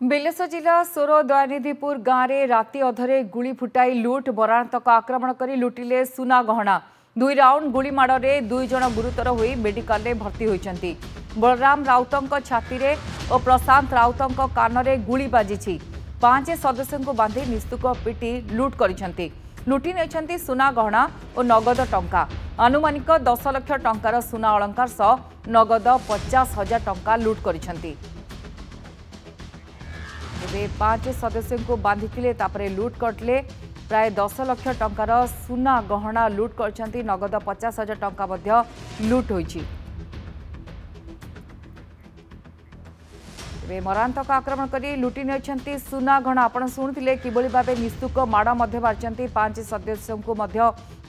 बेलेश्वर जिला सोर दयानिधिपुर गाँव में राति अधरे गुली फुटाई लुट मरणान्तक आक्रमण कर लुटिले सुना गहना 2 राउंड गुलीमाड़े 2 जन गुरुतर हो मेडिकल में भर्ती होती। बलराम राउत छाती और प्रशांत राउत कान में गुली बाजी 5 सदस्यों को बांधि निस्तुक पिटी लुट कर लुटि नहीं सुना गहना और नगद टंका आनुमानिक 10 लाख टंकार सुना अलंकार सह नगद 50,000 टंका लुट कर 5 सदस्यों को बांधि तापरे लुट करते प्राय 10 लाख टंकार सुना गहना लुट कर नगद 50,000 टंका लुट होइछि। मरणान्तक आक्रमण कर लुटि नहीं सुना गहना आपण शुणुते किभली भाव निस्तुक माड़ मार्चंती 5 सदस्यों को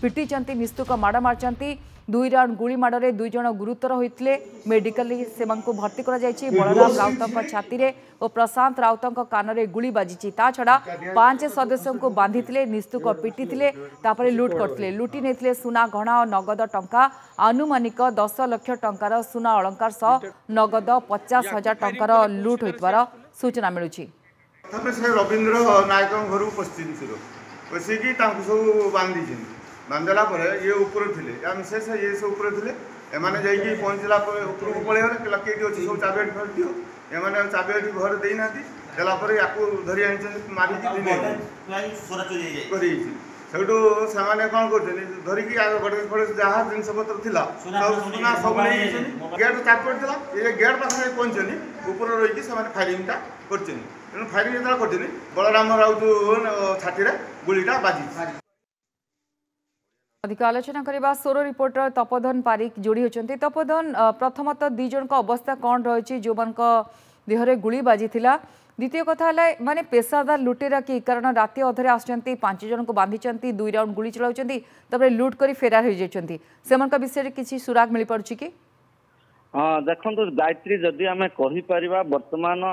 पिटी निस्तुक माड़ मार्चंती 2 राउंड गुली माड़े 2 जन गुरुतर होते मेडिकल से भर्ती कर बलराम राउत छाती और प्रशांत राउत कान में गुली बाजी छड़ा 5 सदस्यों को बांधि निस्तुक पिटी लुट करते लुटि नहीं सुना गहना और नगद टंका आनुमानिक 10 लाख टंकार सुना अलंकार सह नगद 50,000 टंकार लुट होइतबार सूचना मिलूँ। रवींद्र नायक घर पश्चिम सब बांधी बांधला ये ऊपर थे मिसेस ये सब ऊपर थे एमाने जाइए पहुँचला ऊपर को पलैगले लगे अच्छी सब चाबी घर दियो एमाने चाबी घर देना देलापर या धरी मारिकी सेठू से कौन कर धरिकी गोटे जहाँ जिनपतर था सब गेट चापट था ये गेट पाखे पहुँचनी ऊपर रही फायरिंगटा कर फायरिंग जो कर बलराम राउत छाती गुलीटा बाजी। अधिक आलोचना करबा सोरो रिपोर्टर तपोधन पारिक जोड़ी होचंती। तपोधन प्रथमतः 2 जन का अवस्था कौन रही जो मान देहरे गुली बाजी थिला द्वितीय कथा माने पेशादार लुटेरा कि कारण राति अधरे आसचंती 5 जन को बांधी 2 राउंड गुली चलाउचंती तबरे लूट करी फेरार हो जाइचंती सेमन का विषय किसी सुराग मिल पड़छि कि हां देखंतु गायत्री जदि हमें कहि परिबा वर्तमान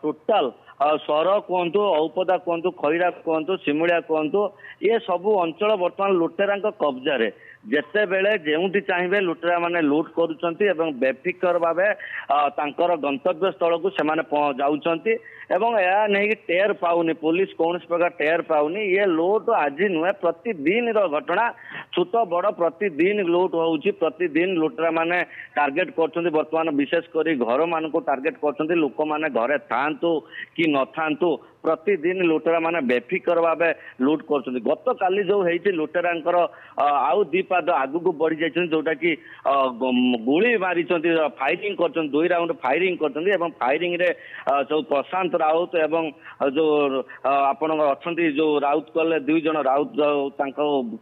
टोटल सर कहतु औपदा कहतु खैरा कहतु सिमुलिया कहतु ये सबू अंचल बर्तमान लुटेरा कब्जा जेते बेले जेउठी चाहिए लुटेरा माने लुट करुचंती एवं बेफिकर भावे तांकर गंतव्य स्थल को सेमाने जाउचंती एवं या नहीं टेर पाउनी पुलिस कौन प्रकार टेर पाउनी ये लुट आज नुहे प्रतिदिन घटना छोट बड़ प्रतिदिन लुट होउची प्रतिदिन लुटेरा माने टार्गेट करछंती वर्तमान विशेषकर घर मान को टार्गेट करछंती लोक माने घरे थांतु कि न थांतु प्रतिदिन लुटेरा माने बेफिकर भावे लुट कर गत काली जो है लुटेरा आउ 2 पाद आगु बढ़ी जाइछन जोटा कि गुली मारी फायरिंग कर 2 राउंड फायरिंग कर फायरिंग रे सब प्रशांत राउत एवं जो आपण अच्छी जो राउत कले 2 जन राउत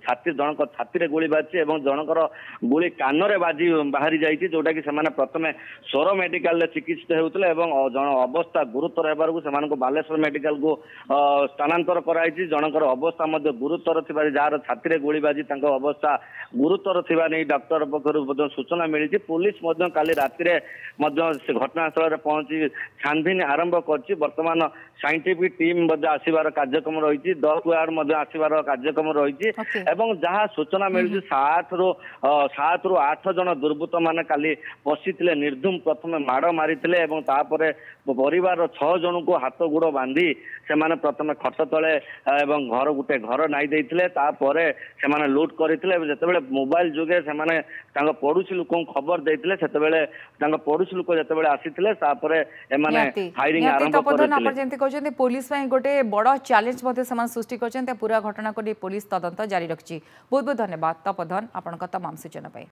छाती जनक छाती गुली बाजी जनकर गुली कान रे बाजी बाहरी जाइए जोटा कि प्रथम सोर मेडिकल चिकित्सित होते जन अवस्था गुरुतर होबार बालेश्वर मेडिकल को स्थानांतर कराई जनकर अवस्था गुरुतर थी जार छाती गुली बाजी अवस्था गुरुतर थी नहीं डॉक्टर पक्षर सूचना मिली पुलिस काली राति घटनास्थल पहुंची छानबीन आरंभ कर वर्तमान साइंटिफिक टीम आसबार कार्यक्रम रही डॉग स्क्वाड आसबार कार्यक्रम रही जहाँ सूचना मिली 7 ରୁ 8 जन दुर्बृत्त मान काली पशिले निर्धूम प्रथम माड़ मारी परिवार 6 जन को हाथ गोड़ बांधी से प्रथम खट तले घर गोटे घर नाई से लुट करते मोबाइल जुगे से पड़ोशी लोक खबर देते से पड़ोशी लोक जो आसी फायरिंग आरंभ कर पुलिस गोटे बड़ चैलेंज सृष्टि कर पूरा घटना को पुलिस तदंत जारी रखी। बहुत बहुत धन्यवाद तपोधन आपण तमाम सूचना।